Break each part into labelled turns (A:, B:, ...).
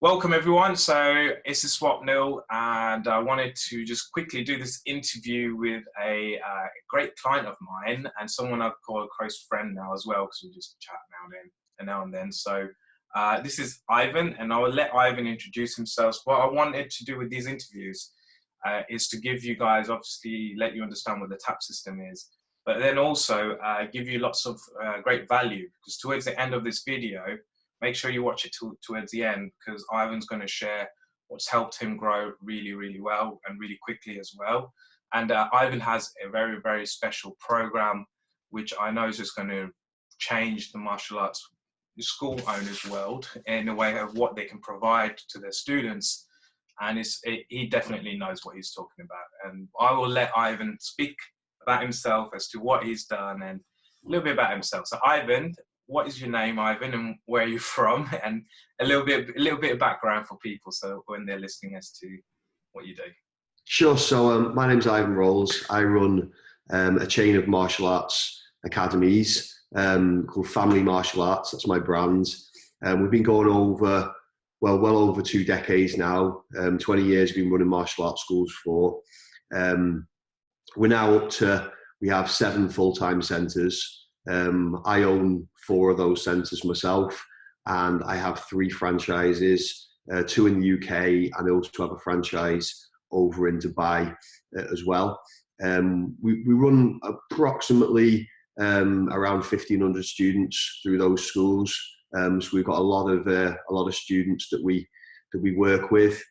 A: Welcome everyone. So this is Swap Nil, and I wanted to just quickly do this interview with a great client of mine and someone I've called a close friend now as well, because we just chat now and then. So this is Ivan, and I will let Ivan introduce himself. What I wanted to do with these interviews is to give you guys, obviously, let you understand what the T.A.P system is, but then also give you lots of great value, because towards the end of this video, make sure you watch it towards the end, because Ivan's going to share what's helped him grow really, really well and really quickly as well. And Ivan has a very, very special program, which I know is just going to change the martial arts school owners' world in a way of what they can provide to their students. And he definitely knows what he's talking about. And I will let Ivan speak about himself as to what he's done and a little bit about himself. So Ivan, what is your name, Ivan, and where are you from? And a little bit of background for people, so when they're listening as to what you do.
B: Sure. So my name's Ivan Rolls. I run a chain of martial arts academies called Family Martial Arts. That's my brand. We've been going over, well over 2 decades now. 20 years we've been running martial arts schools for. We're now up to, we have 7 full-time centres. I own 4 of those centres myself, and I have 3 franchises, 2 in the UK, and I also have a franchise over in Dubai as well. We run approximately around 1,500 students through those schools. So we've got a lot of students that we work with,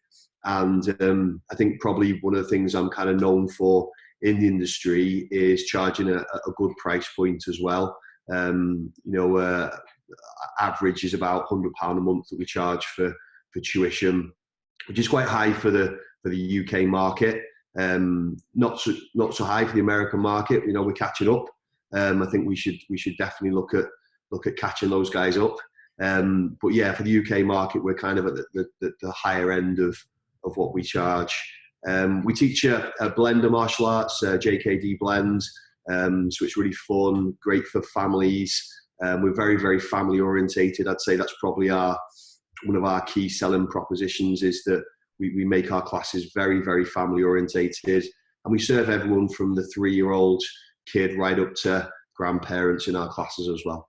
B: and I think probably one of the things I'm kind of known for in the industry is charging a good price point as well. Average is about £100 a month that we charge for tuition, which is quite high for the UK market. Not so high for the American market. We're catching up. I think we should definitely look at catching those guys up. But yeah, for the UK market, we're kind of at the higher end of what we charge. We teach a blend of martial arts, JKD blend, so it's really fun, great for families. We're very, very family orientated. I'd say that's probably one of our key selling propositions, is that we make our classes very, very family orientated, and we serve everyone from the 3-year-old kid right up to grandparents in our classes as well.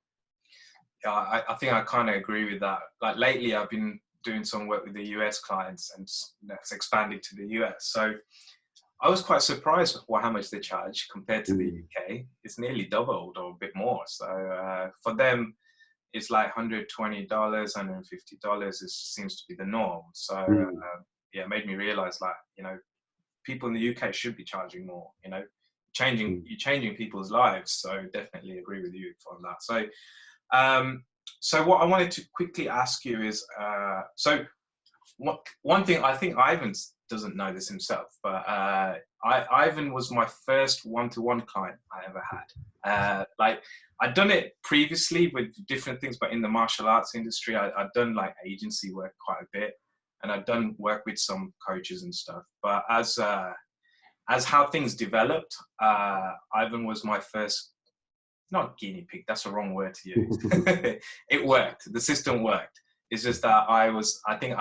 A: Yeah, I think I kind of agree with that. Like lately, I've been doing some work with the US clients, and that's expanded to the US. So I was quite surprised with how much they charge compared to the UK. It's nearly doubled or a bit more. So for them, it's like $120, $150 seems to be the norm. So yeah, it made me realize, like, people in the UK should be charging more. You're changing people's lives. So definitely agree with you on that. So what I wanted to quickly ask you is, one thing, I think Ivan doesn't know this himself, but Ivan was my first one-to-one client I ever had. Like, I'd done it previously with different things, but in the martial arts industry, I'd done like agency work quite a bit, and I'd done work with some coaches and stuff. But as how things developed, Ivan was my first, not guinea pig, that's the wrong word to use. It worked. The system worked. It's just that I think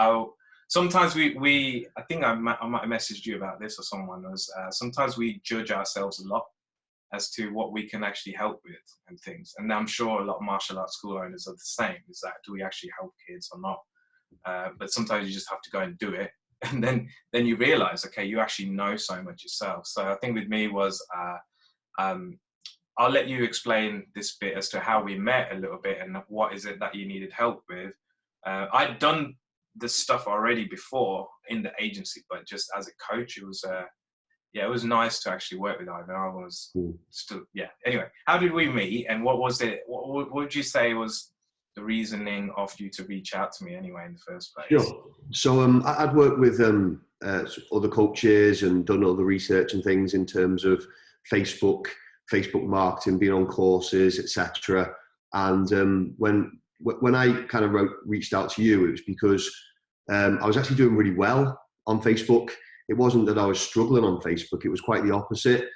A: I might have messaged you about this, or someone was, sometimes we judge ourselves a lot as to what we can actually help with and things. And I'm sure a lot of martial arts school owners are the same, is that, do we actually help kids or not? But sometimes you just have to go and do it. And then you realize, okay, you actually know so much yourself. So I think with me was, I'll let you explain this bit as to how we met a little bit, and what is it that you needed help with. I'd done this stuff already before in the agency, but just as a coach, it was it was nice to actually work with Ivan. I was still, yeah. Anyway, how did we meet, and what was it? What would you say was the reasoning of you to reach out to me anyway in the first place?
B: Sure. So I'd worked with other coaches and done all the research and things in terms of Facebook marketing, being on courses, etc. And when I kind of reached out to you, it was because I was actually doing really well on Facebook. It wasn't that I was struggling on Facebook. It was quite the opposite.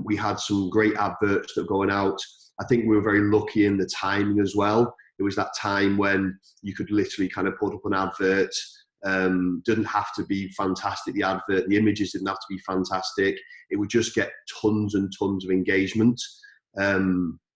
B: We had some great adverts that were going out. I think we were very lucky in the timing as well. It was that time when you could literally kind of put up an advert. Didn't have to be fantastic, the advert. The images didn't have to be fantastic. It would just get tons and tons of engagement.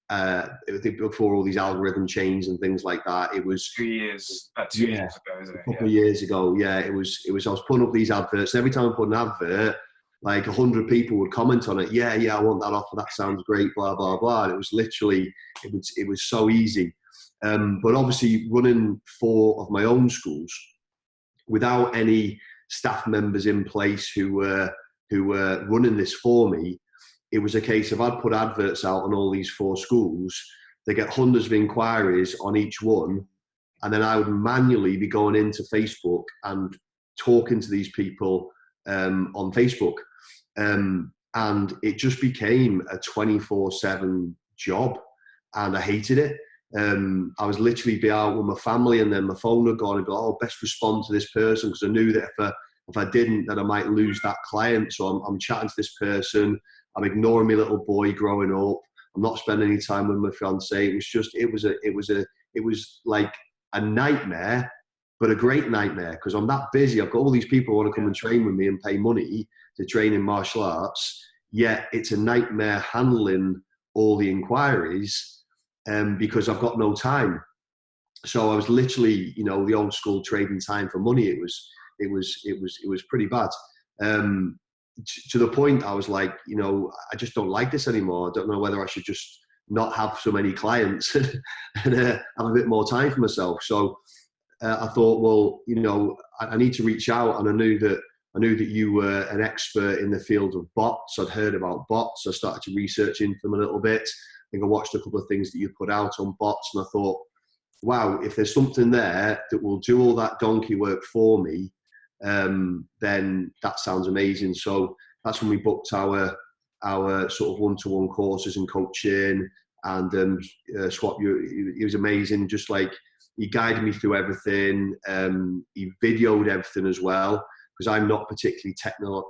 B: Before all these algorithm changes and things like that, it was
A: 2 years, about 2 years ago, isn't it?
B: A couple of years ago, yeah. It was. I was putting up these adverts, and every time I put an advert, like 100 people would comment on it. Yeah, I want that offer. That sounds great. Blah blah blah. And it was literally, it was so easy. But obviously, running 4 of my own schools without any staff members in place who were running this for me, it was a case of I'd put adverts out on all these 4 schools. They get hundreds of inquiries on each one, and then I would manually be going into Facebook and talking to these people on Facebook. And it just became a 24/7 job, and I hated it. I was literally be out with my family, and then my phone would go on and go, oh, best respond to this person, because I knew that if I didn't, then I might lose that client. So I'm chatting to this person. I'm ignoring my little boy growing up. I'm not spending any time with my fiance. It was like a nightmare, but a great nightmare, because I'm that busy. I've got all these people who want to come and train with me and pay money to train in martial arts. Yet it's a nightmare handling all the inquiries because I've got no time. So I was literally, the old school trading time for money. It was pretty bad. To the point I was like, I just don't like this anymore. I don't know whether I should just not have so many clients and have a bit more time for myself. So I thought, well, I need to reach out, and I knew that you were an expert in the field of bots. I'd heard about bots. I started to research into them a little bit. I think I watched a couple of things that you put out on bots, and I thought, wow, if there's something there that will do all that donkey work for me, then that sounds amazing. So that's when we booked our sort of one-to-one courses and coaching, and Swap. He was amazing. Just like, he guided me through everything. He videoed everything as well, because I'm not particularly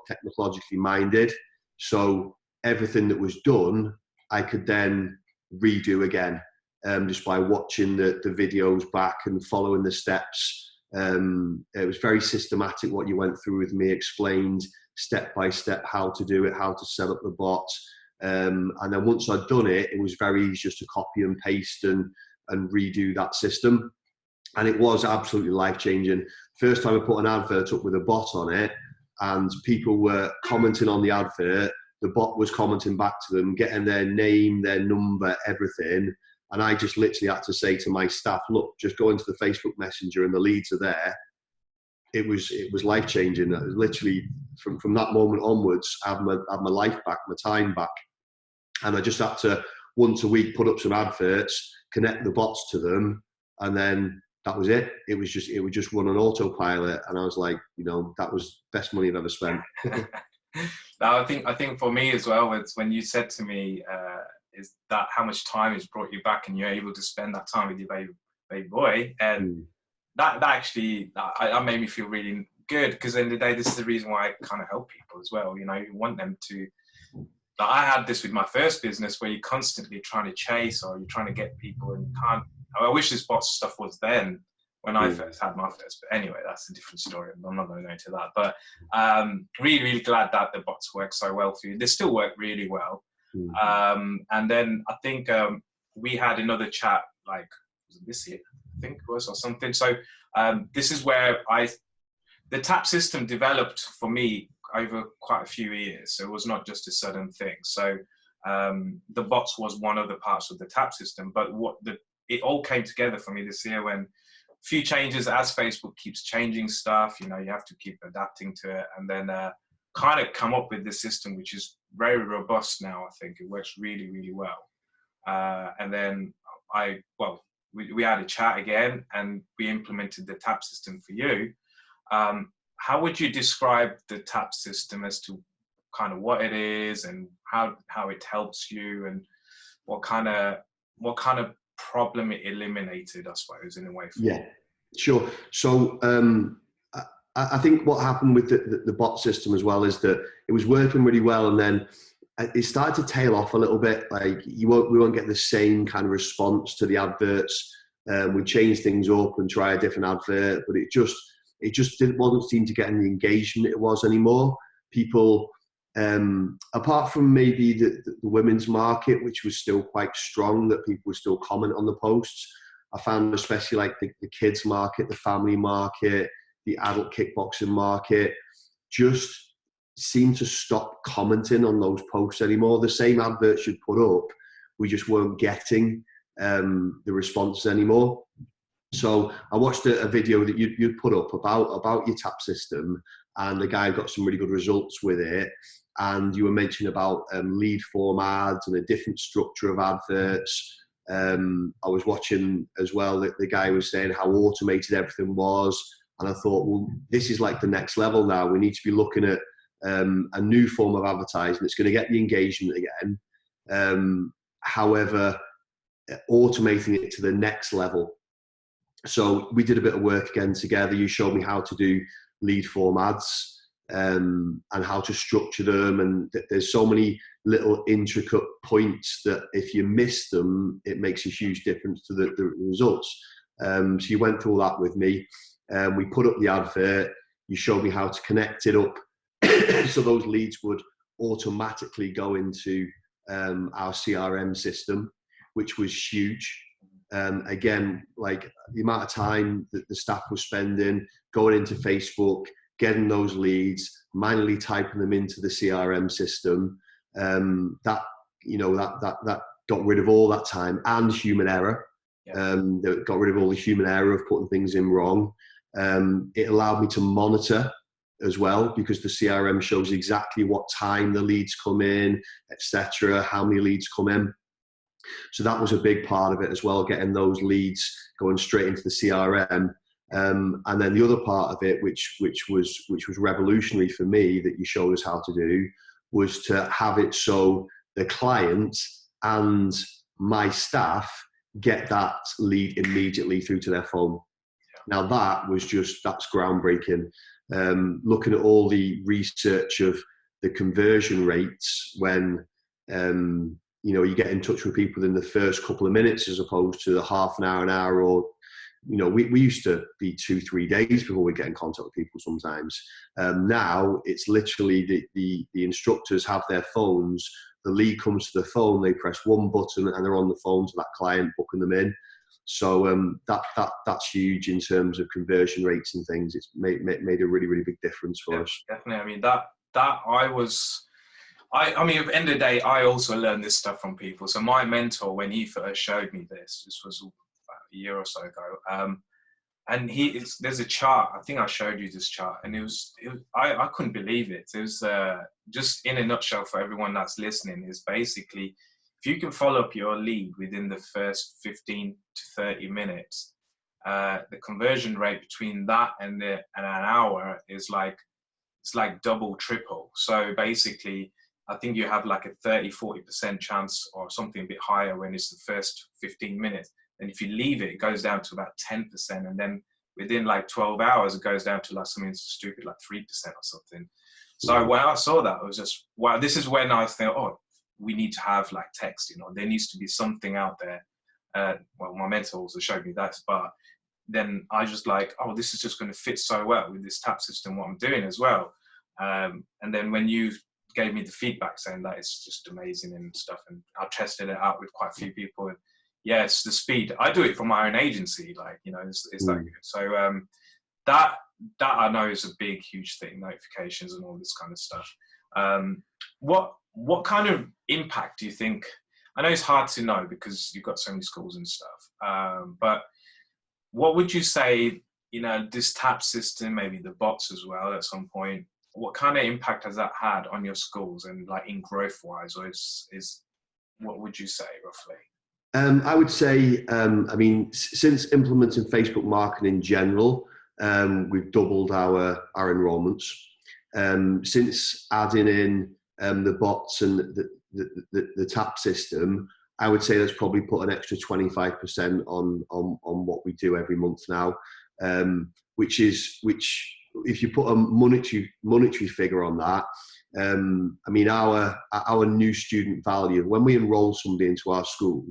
B: technologically minded. So everything that was done, I could then redo again, just by watching the videos back and following the steps. It was very systematic what you went through with me, explained step by step how to do it, how to set up the bot. And then once I'd done it, it was very easy just to copy and paste and redo that system. And it was absolutely life-changing. First time I put an advert up with a bot on it, and people were commenting on the advert, the bot was commenting back to them, getting their name, their number, everything. And I just literally had to say to my staff, look, just go into the Facebook Messenger and the leads are there. It was life-changing. It was literally from that moment onwards, I had my life back, my time back. And I just had to, once a week, put up some adverts, connect the bots to them, and then that was it. It would just run on autopilot. And I was like, that was the best money I've ever spent.
A: Now, I think for me as well, it's when you said to me, is that how much time has brought you back, and you're able to spend that time with your baby boy. And that actually, that made me feel really good, because at the end of the day, this is the reason why I kind of help people as well. You want them to, like, I had this with my first business, where you're constantly trying to chase, or you're trying to get people, and you can't. I wish this bot stuff was then when I first had my first, but anyway, that's a different story. I'm not going to go into that, but really, really glad that the bots work so well for you. They still work really well. And then I think we had another chat, like, was it this year, I think it was, or something. So this is where the TAP system developed for me over quite a few years. So it was not just a sudden thing. So the bots was one of the parts of the TAP system, but it all came together for me this year when a few changes, as Facebook keeps changing stuff, you have to keep adapting to it, and then kind of come up with this system, which is very robust now. I think it works really, really well. And then we had a chat again, and we implemented the TAP system for you. How would you describe the TAP system as to kind of what it is, and how it helps you, and what kind of problem it eliminated, I suppose, in a way?
B: Yeah, sure. So I think what happened with the bot system as well is that it was working really well, and then it started to tail off a little bit. Like we won't get the same kind of response to the adverts We changed things up and try a different advert, but wasn't seem to get any engagement it was anymore. People, apart from maybe the women's market, which was still quite strong, that people would still comment on the posts. I found especially like the kids market, the family market, the adult kickboxing market, just seemed to stop commenting on those posts anymore. The same adverts you'd put up, we just weren't getting the responses anymore. So I watched a video that you'd put up about your T.A.P system, and the guy got some really good results with it. And you were mentioning about lead form ads and a different structure of adverts. I was watching as well that the guy was saying how automated everything was. And I thought, well, this is like the next level now. We need to be looking at a new form of advertising that's going to get the engagement again. However, automating it to the next level. So we did a bit of work again together. You showed me how to do lead form ads and how to structure them. And there's so many little intricate points that if you miss them, it makes a huge difference to the results. So you went through all that with me. We put up the advert. You showed me how to connect it up so those leads would automatically go into our CRM system, which was huge. Again, like the amount of time that the staff was spending going into Facebook, getting those leads, manually typing them into the CRM system, that got rid of all that time and human error. That got rid of all the human error of putting things in wrong. It allowed me to monitor as well, because the CRM shows exactly what time the leads come in, etc., how many leads come in. So that was a big part of it as well, getting those leads going straight into the CRM. And then the other part of it, which was revolutionary for me, that you showed us how to do, was to have it so the client and my staff get that lead immediately through to their phone. Now that's groundbreaking. Looking at all the research of the conversion rates when you get in touch with people in the first couple of minutes as opposed to the half an hour, or we used to be 2-3 days before we get in contact with people sometimes. Now it's literally the instructors have their phones, the lead comes to the phone, they press one button and they're on the phone to that client booking them in. So that's huge in terms of conversion rates and things. It's made a really, really big difference for us.
A: Definitely. I mean, I mean, at the end of the day, I also learned this stuff from people. So my mentor, when he first showed me this was about a year or so ago, and there's a chart. I think I showed you this chart, and I couldn't believe it. It was just in a nutshell for everyone that's listening, is basically, if you can follow up your lead within the first 15 to 30 minutes, the conversion rate between that and an hour is like double, triple. So basically, I think you have like a 30-40% chance or something a bit higher when it's the first 15 minutes. And if you leave it, it goes down to about 10%. And then within like 12 hours, it goes down to like something stupid, like 3% or something. So when I saw that, I was just, wow, this is when I think, oh, we need to have like text, there needs to be something out there. Well, my mentor also showed me that, but then I just like, oh, this is just going to fit so well with this T.A.P system, what I'm doing as well. And then when you gave me the feedback saying that it's just amazing and stuff, and I tested it out with quite a few people, and yes, the speed. I do it for my own agency, it's that good. So that I know is a big, huge thing, notifications and all this kind of stuff. What kind of impact do you think? I know it's hard to know because you've got so many schools and stuff, but what would you say, this T.A.P system, maybe the bots as well at some point, what kind of impact has that had on your schools and like in growth wise, or is what would you say roughly?
B: I would say, since implementing Facebook marketing in general, we've doubled our enrollments. Since adding in the bots and the T.A.P system, I would say that's probably put an extra 25% on what we do every month now, which if you put a monetary figure on that, our new student value, when we enroll somebody into our school,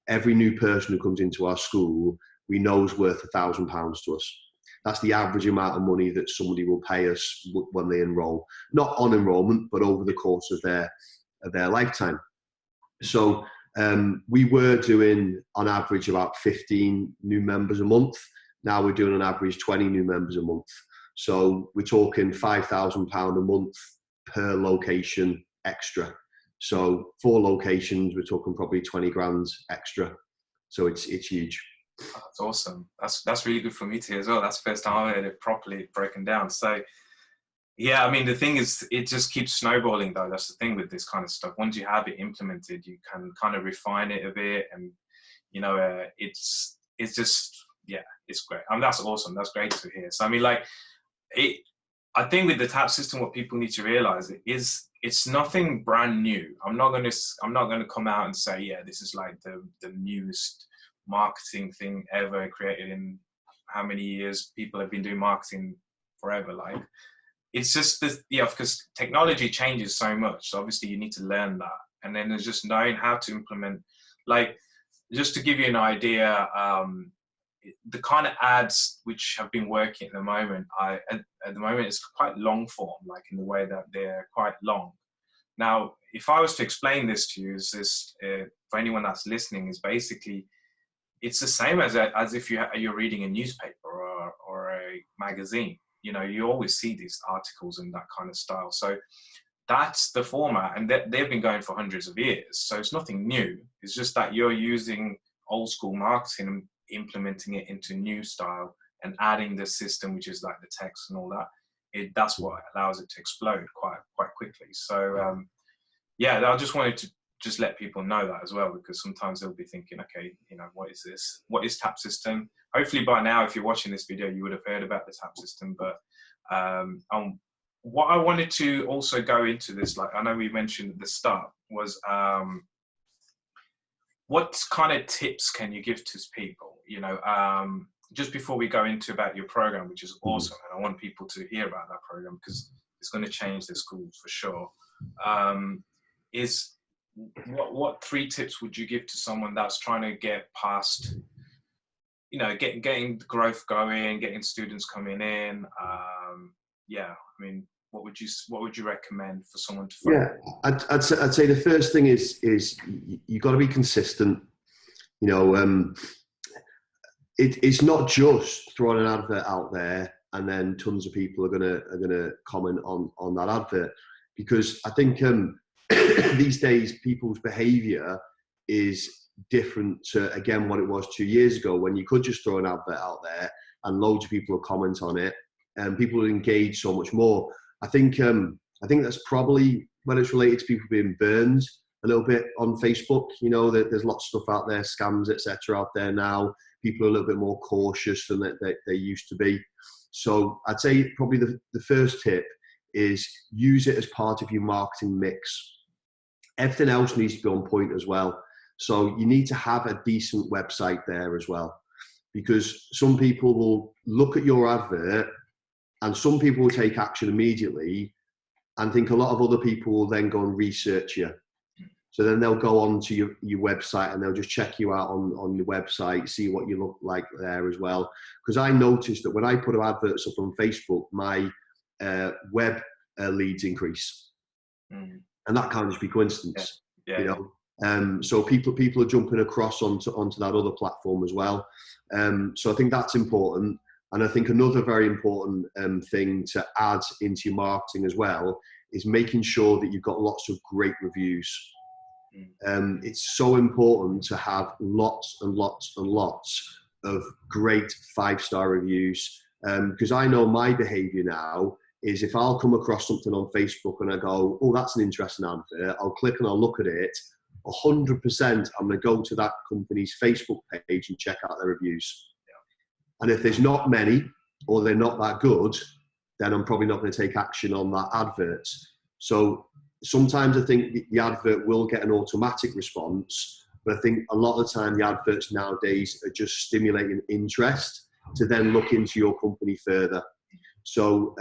B: every new person who comes into our school, we know is worth £1,000 to us. That's the average amount of money that somebody will pay us when they enroll, not on enrollment, but over the course of their lifetime. So we were doing on average about 15 new members a month. Now we're doing on average 20 new members a month. So we're talking £5,000 a month per location extra. So 4 locations, we're talking probably 20 grand extra. So it's huge.
A: That's awesome. That's really good for me to hear as well. That's the first time I heard it properly broken down. So yeah, I mean, the thing is, it just keeps snowballing though. That's the thing with this kind of stuff. Once you have it implemented, you can kind of refine it a bit, and you know, it's just, yeah, it's great. I mean, that's awesome. That's great to hear. So I mean, like, I think with the TAP system, what people need to realize is it's nothing brand new. I'm not going to come out and say, yeah, this is like the newest marketing thing ever created in how many years. People have been doing marketing forever. Like, it's just this, yeah, because technology changes so much. So obviously you need to learn that. And then there's just knowing how to implement, like, just to give you an idea, the kind of ads which have been working at the moment, at the moment it's quite long form, like in the way that they're quite long. Now, if I was to explain this to you, is this, for anyone that's listening, is basically, it's the same as if you're reading a newspaper or a magazine. You know, you always see these articles in that kind of style. So that's the format, and they've been going for hundreds of years. So it's nothing new. It's just that you're using old school marketing and implementing it into new style and adding the system, which is like the text and all that. That's what allows it to explode quite quickly. So yeah, I just wanted to just let people know that as well, because sometimes they'll be thinking, okay, you know, what is this? What is TAP system? Hopefully by now, if you're watching this video, you would have heard about the TAP system. But what I wanted to also go into this, like I know we mentioned at the start, was what kind of tips can you give to people? You know, just before we go into about your program, which is awesome, and I want people to hear about that program because it's going to change their schools for sure. Is what 3 tips would you give to someone that's trying to get past, you know, getting growth going, getting students coming in? Yeah, I mean, what would you recommend for someone to follow?
B: Yeah, I'd say the first thing is you got to be consistent. You know, it's not just throwing an advert out there and then tons of people are gonna comment on that advert, because I think these days people's behaviour is different to, again, what it was 2 years ago, when you could just throw an advert out there and loads of people would comment on it and people would engage so much more. I think that's probably when it's related to people being burned a little bit on Facebook. You know, there's lots of stuff out there, scams, etc. out there now. People are a little bit more cautious than they used to be. So I'd say probably the first tip is use it as part of your marketing mix. Everything else needs to be on point as well. So you need to have a decent website there as well, because some people will look at your advert and some people will take action immediately and think a lot of other people will then go and research you. So then they'll go on to your website and they'll just check you out on your website, see what you look like there as well. Because I noticed that when I put adverts up on Facebook, my web leads increase. And that can't just be coincidence, you know. So people are jumping across onto that other platform as well. So I think that's important. And I think another very important thing to add into your marketing as well is making sure that you've got lots of great reviews. It's so important to have lots and lots and lots of great 5-star reviews. Because I know my behavior now is, if I'll come across something on Facebook and I go, oh, that's an interesting advert, I'll click and I'll look at it. 100% I'm going to go to that company's Facebook page and check out their reviews. And if there's not many or they're not that good, then I'm probably not going to take action on that advert. So sometimes I think the advert will get an automatic response, but I think a lot of the time the adverts nowadays are just stimulating interest to then look into your company further. So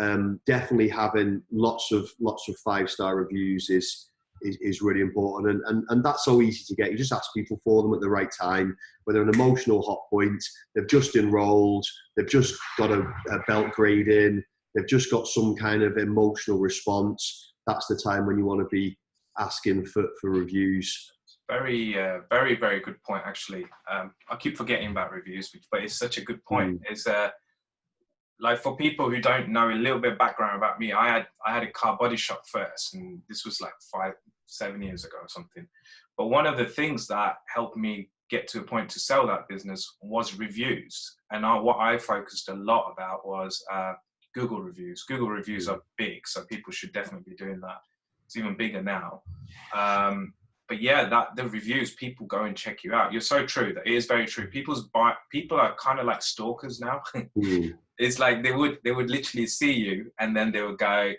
B: definitely having lots of 5-star reviews is is really important. And that's so easy to get. You just ask people for them at the right time, when they're an emotional hot point, they've just enrolled, they've just got a belt grade in, they've just got some kind of emotional response. That's the time when you want to be asking for reviews.
A: Very, very, very good point, actually. I keep forgetting about reviews, but it's such a good point. It's like, for people who don't know a little bit of background about me, I had a car body shop first, and this was like 5-7 years ago or something. But one of the things that helped me get to a point to sell that business was reviews. And what I focused a lot about was Google reviews. Google reviews are big, so people should definitely be doing that. It's even bigger now. But yeah, the reviews, people go and check you out. You're so true. That is very true. People are kind of like stalkers now. It's like they would literally see you, and then they would go,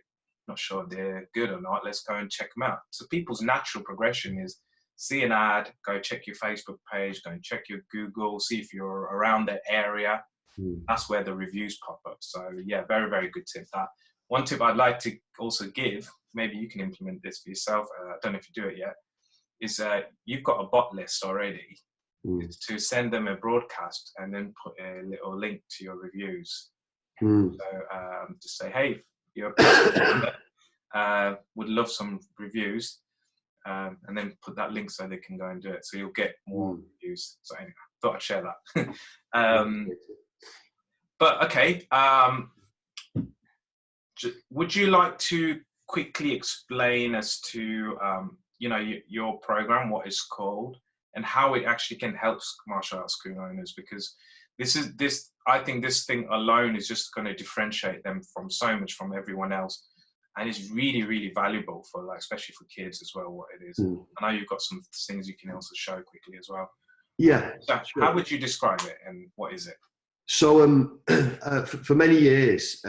A: not sure if they're good or not, let's go and check them out. So people's natural progression is see an ad, go check your Facebook page, go and check your Google, see if you're around that area. That's where the reviews pop up. So yeah, very, very good tip. That one tip I'd like to also give, maybe you can implement this for yourself, I don't know if you do it yet, is you've got a bot list already, to send them a broadcast and then put a little link to your reviews. So just say, hey, you're a would love some reviews, and then put that link so they can go and do it. So you'll get more reviews. So anyway, thought I'd share that. But okay, would you like to quickly explain as to your program, what it's called, and how it actually can help martial arts school owners? Because I think this thing alone is just going to differentiate them from so much from everyone else, and it's really, really valuable for, like, especially for kids as well, what it is. I know you've got some things you can also show quickly as well.
B: Yeah.
A: So
B: sure.
A: How would you describe it, and what is it?
B: So for many years,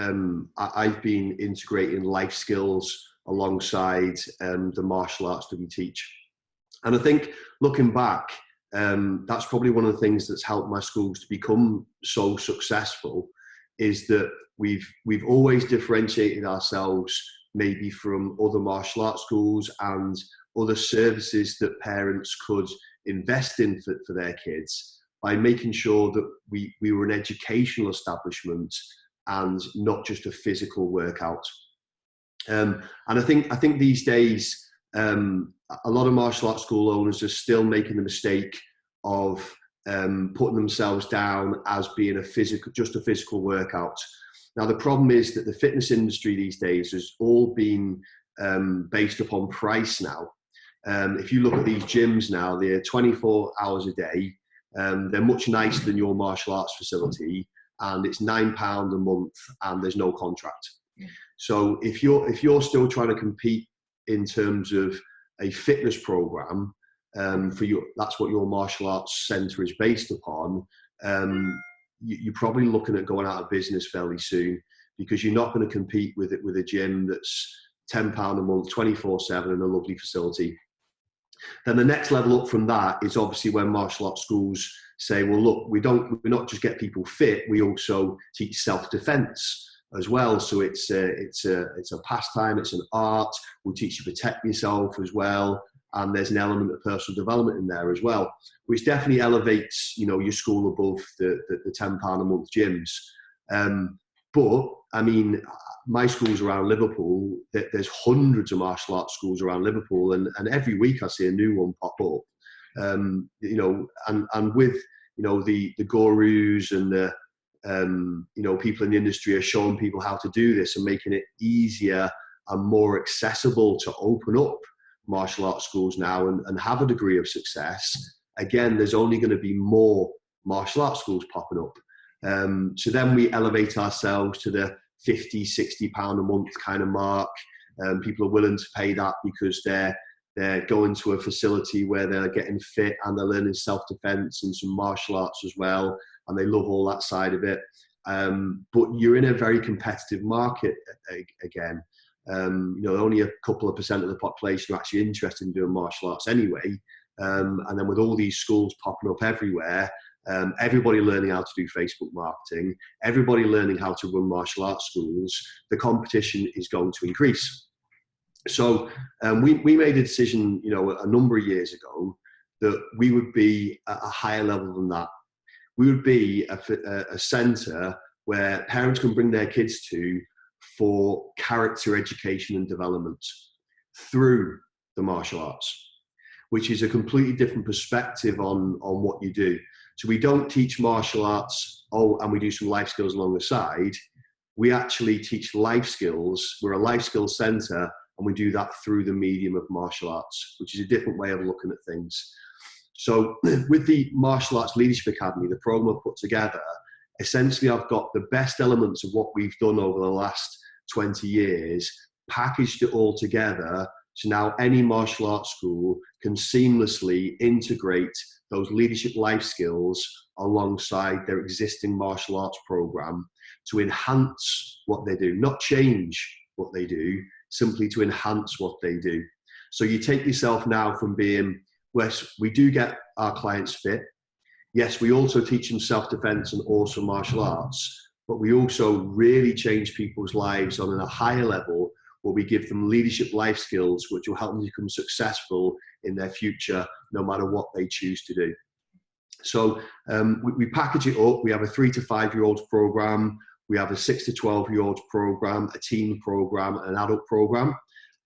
B: I've been integrating life skills alongside the martial arts that we teach. And I think, looking back, that's probably one of the things that's helped my schools to become so successful, is that we've always differentiated ourselves maybe from other martial arts schools and other services that parents could invest in for their kids, by making sure that we were an educational establishment and not just a physical workout. And I think these days, a lot of martial arts school owners are still making the mistake of putting themselves down as being just a physical workout. Now, the problem is that the fitness industry these days has all been based upon price now. If you look at these gyms now, they're 24 hours a day. They're much nicer than your martial arts facility, and it's £9 a month, and there's no contract. So if you're still trying to compete in terms of a fitness program, that's what your martial arts centre is based upon, you're probably looking at going out of business fairly soon, because you're not going to compete with a gym that's £10 a month, 24/7, in a lovely facility. Then the next level up from that is obviously when martial arts schools say, well, look, we not just get people fit, we also teach self-defense as well. So it's a pastime, it's an art. We'll teach you to protect yourself as well. And there's an element of personal development in there as well, which definitely elevates, your school above the £10 a month gyms. But I mean, my schools around Liverpool, there's hundreds of martial arts schools around Liverpool, and every week I see a new one pop up. And with the gurus and the people in the industry are showing people how to do this and making it easier and more accessible to open up martial arts schools now and have a degree of success. Again, there's only going to be more martial arts schools popping up. So then we elevate ourselves to the £50-60 a month kind of mark. People are willing to pay that because they're going to a facility where they're getting fit and they're learning self-defense and some martial arts as well, and they love all that side of it. But you're in a very competitive market again. Only a couple of percent of the population are actually interested in doing martial arts anyway. And then with all these schools popping up everywhere, everybody learning how to do Facebook marketing, everybody learning how to run martial arts schools, the competition is going to increase. So we made a decision, a number of years ago that we would be at a higher level than that. We would be a centre where parents can bring their kids to for character education and development through the martial arts, which is a completely different perspective on what you do. So we don't teach martial arts, and we do some life skills along the side. We actually teach life skills. We're a life skills centre, and we do that through the medium of martial arts, which is a different way of looking at things. So with the Martial Arts Leadership Academy, the program I've put together, essentially I've got the best elements of what we've done over the last 20 years, packaged it all together. So now any martial arts school can seamlessly integrate those leadership life skills alongside their existing martial arts program to enhance what they do, not change what they do, simply to enhance what they do. So you take yourself now from being, yes, we do get our clients fit. Yes, we also teach them self-defense and also martial arts, but we also really change people's lives on a higher level where we give them leadership life skills, which will help them become successful in their future, no matter what they choose to do. So we package it up. We have a 3 to 5 year olds program. We have a 6 to 12 year olds program, a teen program, and an adult program.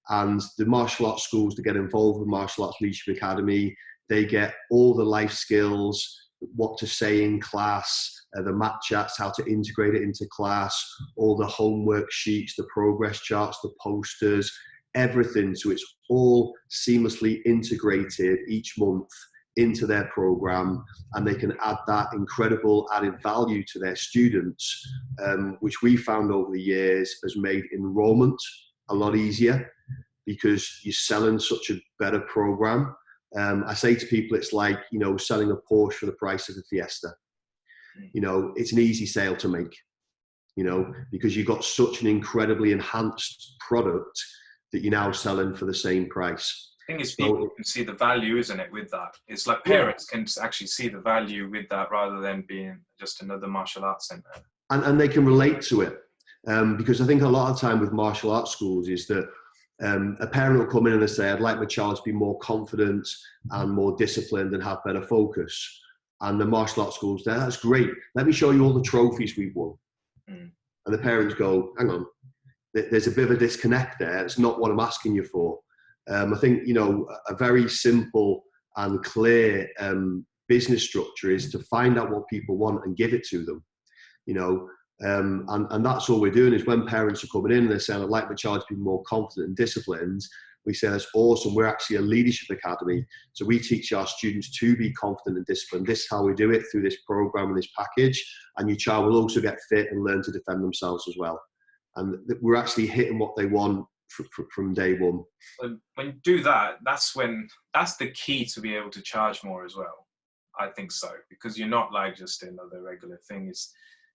B: And the martial arts schools that get involved with Martial Arts Leadership Academy, they get all the life skills, what to say in class, the mat chats, how to integrate it into class, all the homework sheets, the progress charts, the posters, everything. So it's all seamlessly integrated each month into their program, and they can add that incredible added value to their students, which we found over the years has made enrollment a lot easier because you're selling such a better program. I say to people, it's like, selling a Porsche for the price of a Fiesta. It's an easy sale to make, because you've got such an incredibly enhanced product that you're now selling for the same price.
A: I think it's people can see the value, isn't it, with that? It's like parents can actually see the value with that rather than being just another martial arts centre.
B: And they can relate to it. Because I think a lot of time with martial arts schools is that a parent will come in and they say, I'd like my child to be more confident and more disciplined and have better focus. And the martial arts schools, that's great. Let me show you all the trophies we've won. And the parents go, hang on, there's a bit of a disconnect there. It's not what I'm asking you for. I think, a very simple and clear business structure is to find out what people want and give it to them, and that's all we're doing is when parents are coming in and they're saying, I'd like my child to be more confident and disciplined, we say, that's awesome. We're actually a leadership academy. So we teach our students to be confident and disciplined. This is how we do it through this program and this package. And your child will also get fit and learn to defend themselves as well. And we're actually hitting what they want from day one.
A: When you do that, that's the key to be able to charge more as well. I think so, because you're not like just another regular thing.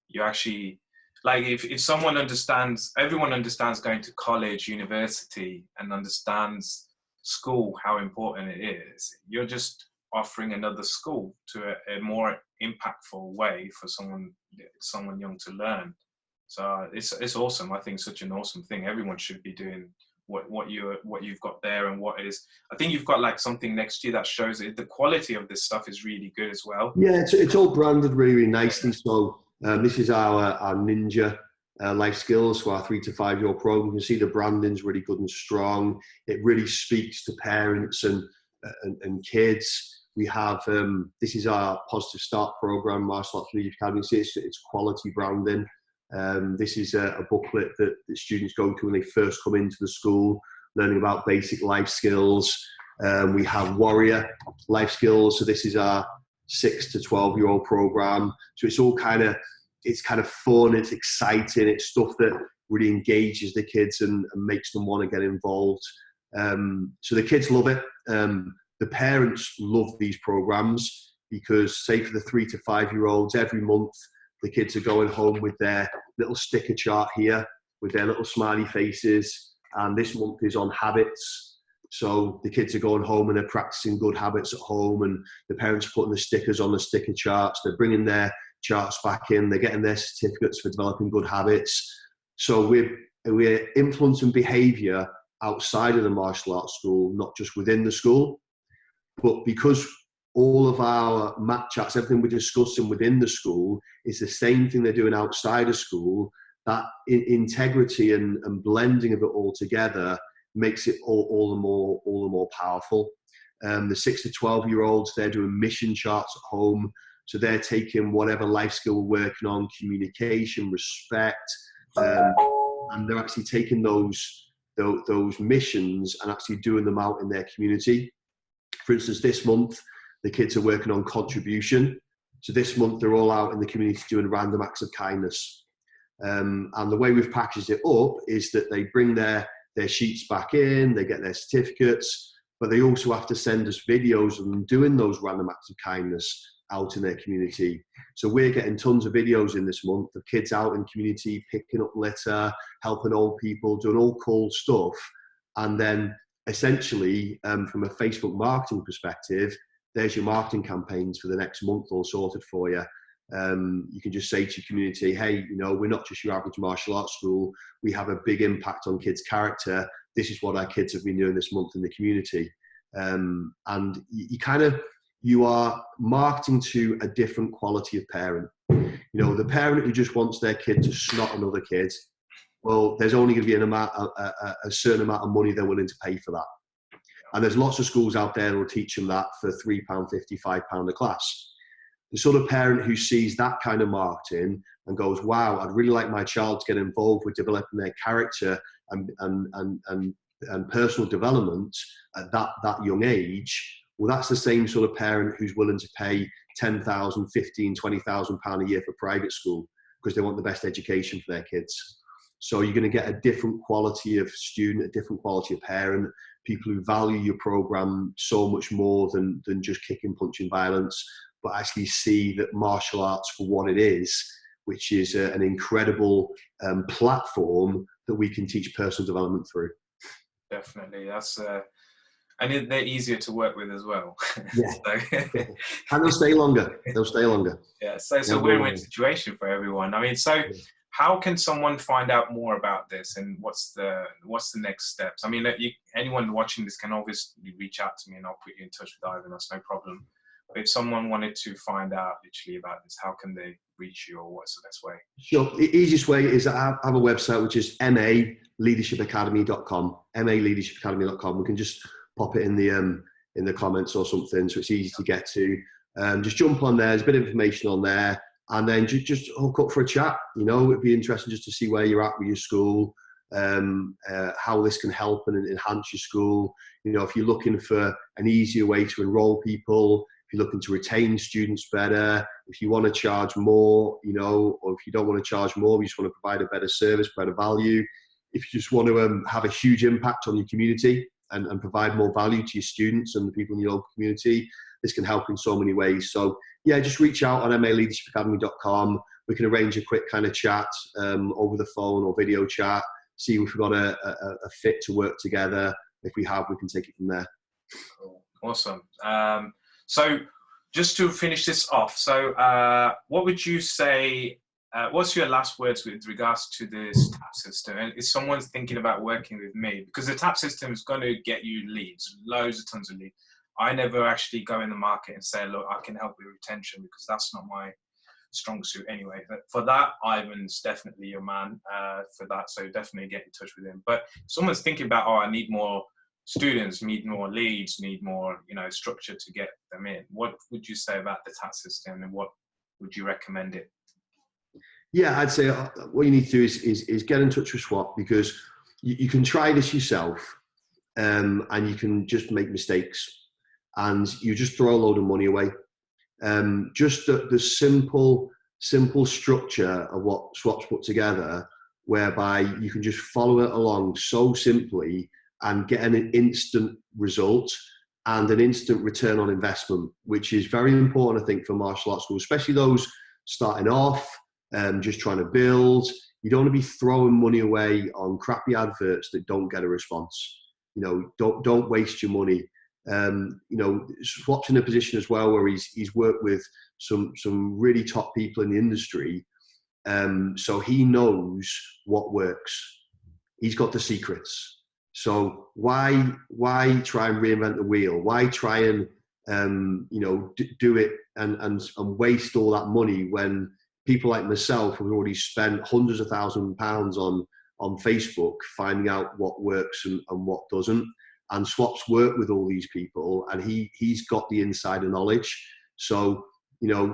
A: You actually, like if someone everyone understands going to college, university, and understands school, how important it is, you're just offering another school to a more impactful way for someone young to learn. So it's awesome. I think such an awesome thing. Everyone should be doing what you've got there, and what it is. I think you've got like something next year that shows it. The quality of this stuff is really good as well.
B: Yeah, it's all branded really, really nicely. So this is our ninja life skills for our 3 to 5 year old program. You can see the branding's really good and strong. It really speaks to parents and kids. We have this is our Positive Start program, Martial Arts Leadership Academy. It's quality branding. This is a booklet that the students go to when they first come into the school, learning about basic life skills. We have warrior life skills. So this is our 6 to 12 year old program. So it's all kind of fun. It's exciting. It's stuff that really engages the kids and makes them want to get involved. So the kids love it. The parents love these programs because, say, for the 3 to 5 year olds, every month the kids are going home with their little sticker chart here with their little smiley faces. And this month is on habits. So the kids are going home and they're practicing good habits at home, and the parents are putting the stickers on the sticker charts. They're bringing their charts back in. They're getting their certificates for developing good habits. So we're influencing behaviour outside of the martial arts school, not just within the school. But because all of our mat chats, everything we're discussing within the school is the same thing they're doing outside of school, that integrity and blending of it all together makes it all the more powerful. The 6 to 12-year-olds, they're doing mission charts at home. So they're taking whatever life skill we're working on, communication, respect, and they're actually taking those missions and actually doing them out in their community. For instance, this month, the kids are working on contribution. So this month, they're all out in the community doing random acts of kindness. And the way we've packaged it up is that they bring their sheets back in, they get their certificates, but they also have to send us videos of them doing those random acts of kindness out in their community. So we're getting tons of videos in this month of kids out in community, picking up litter, helping old people, doing all cool stuff. And then essentially, from a Facebook marketing perspective, there's your marketing campaigns for the next month all sorted for you. You can just say to your community, hey, we're not just your average martial arts school. We have a big impact on kids' character. This is what our kids have been doing this month in the community. And you are marketing to a different quality of parent. The parent who just wants their kid to snot another kid, well, there's only going to be a certain amount of money they're willing to pay for that. And there's lots of schools out there that will teach them that for £3.50, £5 a class. The sort of parent who sees that kind of marketing and goes, wow, I'd really like my child to get involved with developing their character and personal development at that young age. Well, that's the same sort of parent who's willing to pay £10,000, £15,000, £20,000 a year for private school because they want the best education for their kids. So you're going to get a different quality of student, a different quality of parent, people who value your program so much more than just kicking, punching, violence, but actually see that martial arts for what it is, which is an incredible platform that we can teach personal development through.
A: Definitely. That's and they're easier to work with as well.
B: Yeah. And they'll stay longer.
A: Yeah. So we're in a situation for everyone. I mean, how can someone find out more about this, and what's the next steps? I mean, anyone watching this can obviously reach out to me, and I'll put you in touch with Ivan. That's no problem. But if someone wanted to find out literally about this, how can they reach you, or what's the best way?
B: Sure. The easiest way is I have a website, which is maleadershipacademy.com. maleadershipacademy.com. We can just pop it in the comments or something, so it's easy to get to. Just jump on there. There's a bit of information on there. And then just hook up for a chat. It'd be interesting just to see where you're at with your school, how this can help and enhance your school. If you're looking for an easier way to enroll people, if you're looking to retain students better, if you want to charge more, or if you don't want to charge more, you just want to provide a better service, better value. If you just want to have a huge impact on your community and provide more value to your students and the people in your local community, this can help in so many ways. So yeah, just reach out on maleadershipacademy.com. We can arrange a quick kind of chat over the phone or video chat, see if we've got a fit to work together. If we have, we can take it from there.
A: Cool. Awesome. So just to finish this off, what would you say, what's your last words with regards to this T.A.P system? And if someone's thinking about working with me, because the T.A.P system is going to get you leads, tons of leads. I never actually go in the market and say, look, I can help with retention, because that's not my strong suit anyway. But for that, Ivan's definitely your man for that. So definitely get in touch with him. But if someone's thinking about, I need more students, need more leads, need more, structure to get them in. What would you say about the T.A.P system, and what would you recommend it?
B: Yeah, I'd say what you need to do is get in touch with SWAT, because you can try this yourself and you can just make mistakes. And you just throw a load of money away. Just the simple structure of what SWAT's put together, whereby you can just follow it along so simply and get an instant result and an instant return on investment, which is very important, I think, for martial arts schools, especially those starting off, just trying to build. You don't want to be throwing money away on crappy adverts that don't get a response. Don't waste your money. SWAT's in a position as well where he's worked with some really top people in the industry, so he knows what works. He's got the secrets. So why try and reinvent the wheel? Why try and do it and waste all that money when people like myself have already spent hundreds of £1,000s on Facebook finding out what works and what doesn't. And Swap's worked with all these people, and he's got the insider knowledge. So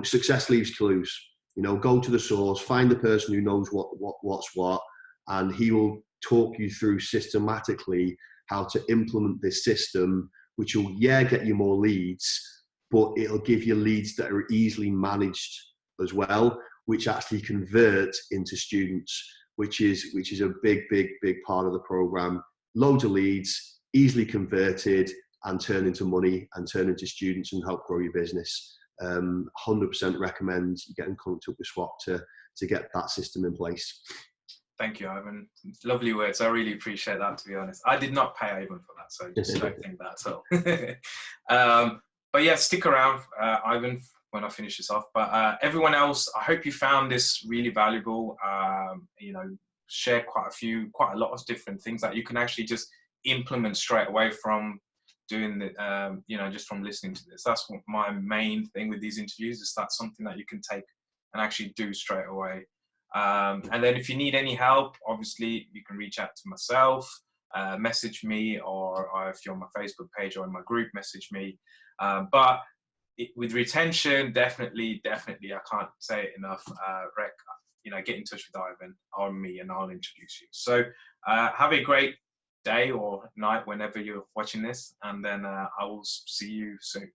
B: success leaves clues. Go to the source, find the person who knows what's what, and he will talk you through systematically how to implement this system, which will get you more leads, but it'll give you leads that are easily managed as well, which actually convert into students, which is a big part of the program. Loads of leads, easily converted, and turn into money and turn into students and help grow your business. 100% recommend you get in contact with Swap to get that system in place.
A: Thank you, Ivan. Lovely words. I really appreciate that, to be honest. I did not pay Ivan for that, so just don't think that at all. But yeah, stick around, Ivan, when I finish this off. But everyone else, I hope you found this really valuable. Share quite a lot of different things that you can actually just implement straight away from doing the, just from listening to this. That's what my main thing with these interviews is. That's something that you can take and actually do straight away. And then if you need any help, obviously you can reach out to myself, message me, or if you're on my Facebook page or in my group, message me. But with retention, definitely, I can't say it enough. Get in touch with Ivan or me, and I'll introduce you. So have a great day or night whenever you're watching this, and then I will see you soon.